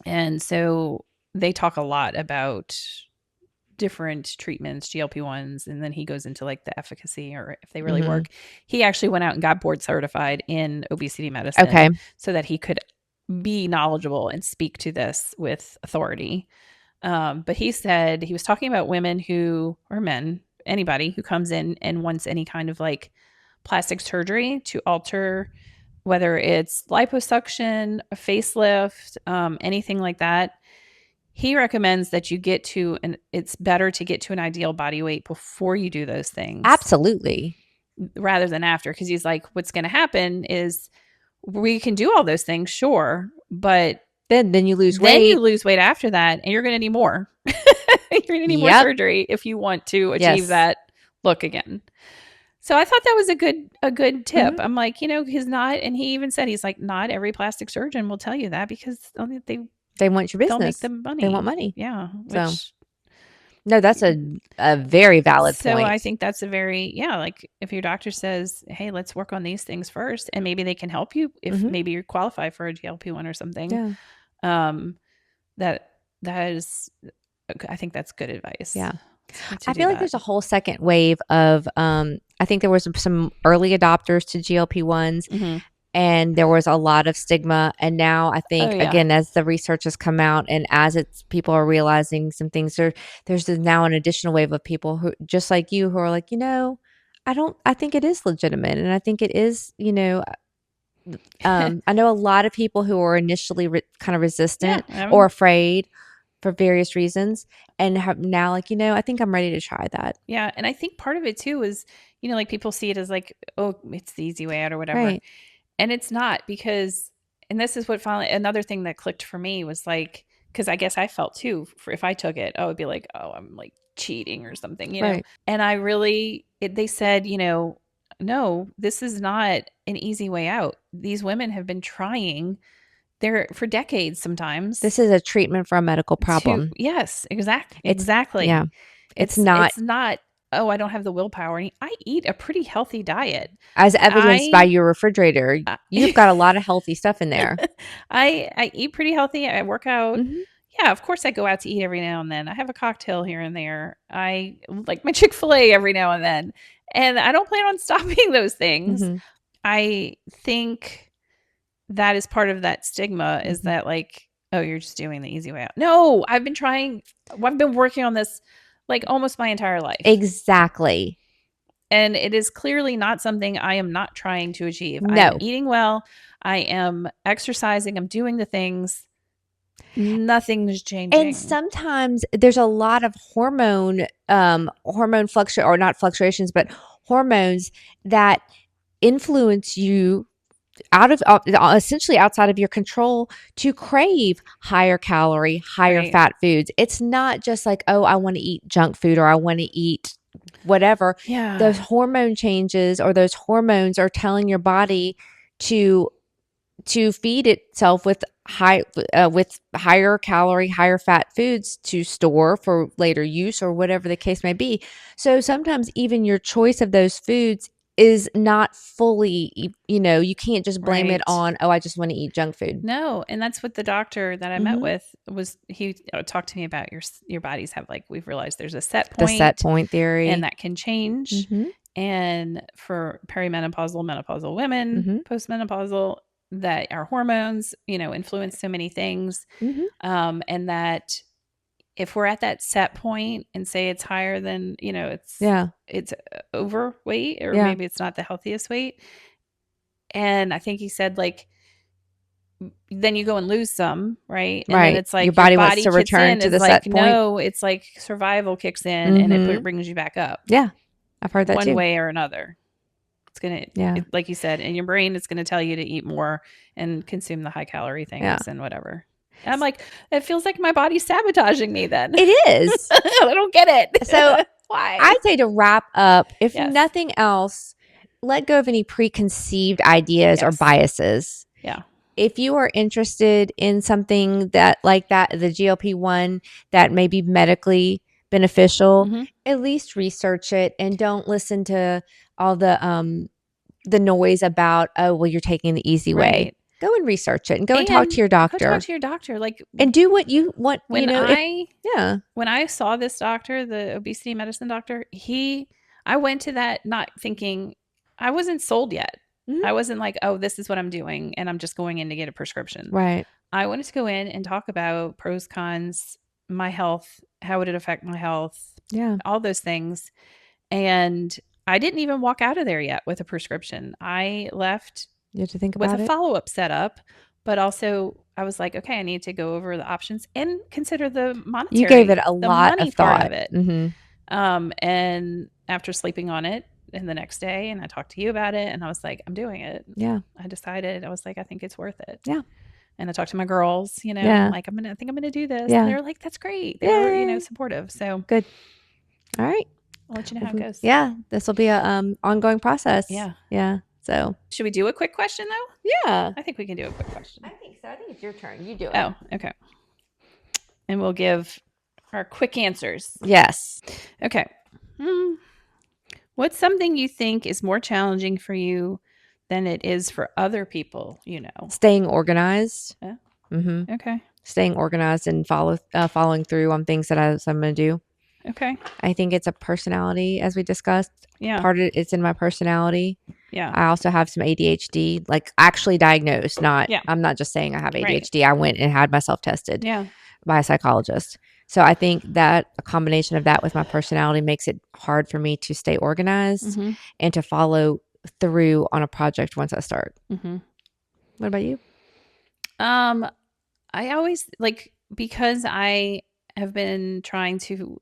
And so they talk a lot about different treatments, GLP-1s, and then he goes into like the efficacy or if they really Mm-hmm. work. He actually went out and got board certified in obesity medicine Okay. so that he could be knowledgeable and speak to this with authority. But he said he was talking about women or men, anybody who comes in and wants any kind of like plastic surgery to alter whether it's liposuction, a facelift, anything like that. He recommends that it's better to get to an ideal body weight before you do those things Absolutely. rather than after. Cause he's like, what's going to happen is we can do all those things, sure. But Then you lose then weight. you lose weight after that and you're going to need more. You're going to need more Yep. surgery if you want to achieve Yes. that look again. So I thought that was a good tip. Mm-hmm. I'm like, he's not, and he even said he's like, not every plastic surgeon will tell you that because They want your they'll make business. them money. They want money. Yeah. So no, that's a very valid so point. I think that's like if your doctor says, hey, let's work on these things first, and maybe they can help you if maybe you qualify for a GLP-1 or something. Yeah. That is, I think that's good advice. Yeah. I feel like there's a whole second wave of I think there was some early adopters to GLP-1s and there was a lot of stigma, and now I think again as the research has come out and as people are realizing some things, there's now an additional wave of people who just like you who are like, I think it is legitimate, and I think it is, I know a lot of people who are initially kind of resistant or afraid for various reasons and have now like, I think I'm ready to try that. Yeah. And I think part of it too is, like people see it as like, oh, it's the easy way out or whatever. Right. And it's not because, and this is what finally, another thing that clicked for me was like, because I guess I felt too, if I took it, I would be like, oh, I'm like cheating or something, know? And I really, they said, no, this is not an easy way out. These women have been trying for decades sometimes. This is a treatment for a medical problem. Yes, exactly. Yeah. It's not, oh, I don't have the willpower. I eat a pretty healthy diet. As evidenced by your refrigerator. You've got a lot of healthy stuff in there. I eat pretty healthy. I work out. Yeah, of course I go out to eat every now and then. I have a cocktail here and there. I like my Chick-fil-A every now and then. And I don't plan on stopping those things. Mm-hmm. I think that is part of that stigma is Mm-hmm. that like, oh, you're just doing the easy way out. No, I've been working on this like almost my entire life. Exactly. And it is clearly not something I am not trying to achieve. I am No. eating well. I am exercising. I'm doing the things. Nothing's And changing. sometimes there's a lot of hormone fluctuation, or not fluctuations, but hormones that influence you out of essentially outside of your control to crave higher calorie, higher Right. fat foods. It's not just like, oh, I want to eat junk food or I want to eat whatever. Yeah. Those hormone changes or those hormones are telling your body to feed itself with higher calorie, higher fat foods to store for later use or whatever the case may be. So sometimes even your choice of those foods is not fully, you can't just blame it Right. on, oh, I just want to eat junk food. No, and that's what the doctor that I met Hmm. with was. He talked to me about your bodies have like we've realized there's a set The set point point and theory. that can change. Hmm. And for perimenopausal, menopausal women, Hmm. postmenopausal, that our hormones, influence so many things. Hmm. And that if we're at that set point and say it's higher than, Yeah. it's overweight or Yeah. maybe it's not the healthiest weight. And I think he said like then you go and lose some, right? And then Right. it's Your like your body wants body to kicks return in to is the like, set point. no, it's like survival kicks in and it Hmm. brings you back up Yeah. I've heard that one too. way or another. It's going Yeah. to, like you said, in your brain, it's going to tell you to eat more and consume the high calorie Yeah. things and whatever. And I'm like, it feels like my body's sabotaging me then. It is. I don't get So it. Why? I'd say to wrap up, if Yes. nothing else, let go of any preconceived ideas or Yes. biases. Yeah. If you are interested in something that like that, the GLP-1 that may be medically beneficial, Mm-hmm. at least research it and don't listen to all the noise about, oh, well, you're taking the easy way. Right. Go and research it and go and talk to And your go talk doctor to your doctor. Like and do what you want, when if I yeah. when I saw this doctor, the obesity medicine doctor, I went to that not thinking I wasn't sold yet. Mhm. I wasn't like, oh, this is what I'm doing, and I'm just going in to get a prescription. Right. I wanted to go in and talk about pros, cons, my health, how would it affect my health, Yeah. all those things. And I didn't even walk out of there yet with a prescription. I left You have to think with a about it. follow up setup, but also I was like, okay, I need to go over the options and consider the You gave it monetary, a the lot money of part of thought. it. Hmm. And after sleeping on it and the next day, and I talked to you about it, and I was like, I'm doing it. Yeah. I decided, I was like, I think it's worth it. Yeah. And I talked to my girls, Yeah. like, I think I'm going to do this. And Yeah. they were like, that's great. They were, Yay. supportive. So Good. All right. I'll let you know how it goes. Yeah. This will be a ongoing process. Yeah. Yeah. So Should we do a quick question though? yeah. I think we can do a quick question. I think so. I think it's your turn. You do it. Oh, okay. And we'll give our quick answers. Yes. Okay. What's something you think is more challenging for you than it is for other people, Staying organized. Yeah. Mm-hmm. Okay. Staying organized and following through on things that I'm going to do. Okay. I think it's a personality, as we discussed. Yeah. Part of it's in my personality. Yeah. I also have some ADHD, like actually diagnosed. Yeah. I'm not just saying I have ADHD. Right. I went and had myself tested Yeah. by a psychologist. So I think that a combination of that with my personality makes it hard for me to stay organized Mm-hmm. and to follow through on a project once I start. Mm-hmm. What about you? I always because I have been trying to,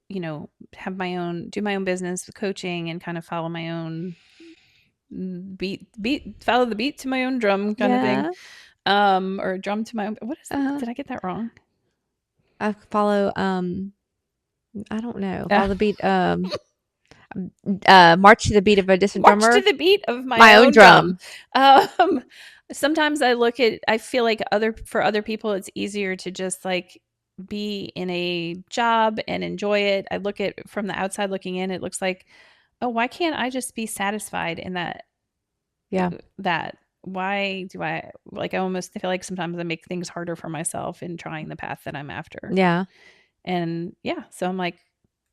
have do my own business with coaching and kind of follow my own follow the beat to my own drum kind of thing. Or drum to my own, what is it? Did I get that wrong? I follow, I don't know, follow the beat, march to the beat of a distant drummer. March to the beat of my own drum. Sometimes I feel like for other people, it's easier to just like be in a job and enjoy it. I look at from the outside looking in, it looks like, oh, why can't I just be satisfied in that? Yeah. That why do I almost feel like sometimes I make things harder for myself in trying the path that I'm after. Yeah. And yeah, so I'm like,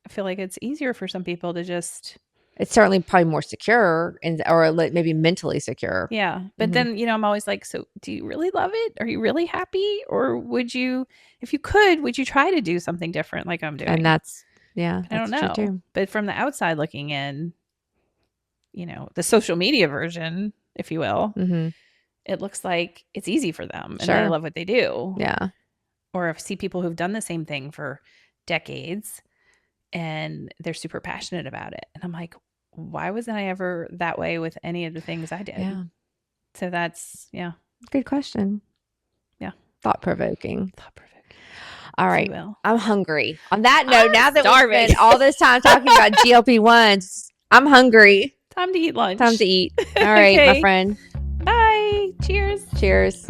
I feel like it's easier for some people to just It's certainly probably more secure or maybe mentally secure. Yeah. But then, I'm always like, so do you really love it? Are you really happy? Or would you, if you could, would you try to do something different like I'm And doing? that's I don't true know. too. But from the outside looking in, the social media version, if you will, it looks like it's easy for them and they Sure. love what they do. Yeah. Or I've seen people who've done the same thing for decades and they're super passionate about it. And I'm like, why wasn't I ever that way with any of the things I did? Yeah. So that's, Good question. Yeah. Thought-provoking. Thought-provoking. All right. Will. I'm hungry. On that note, now that starving. we've spent all this time talking about GLP-1s, I'm hungry. Time to eat lunch. Time to eat. All right, my friend. Bye. Cheers. Cheers.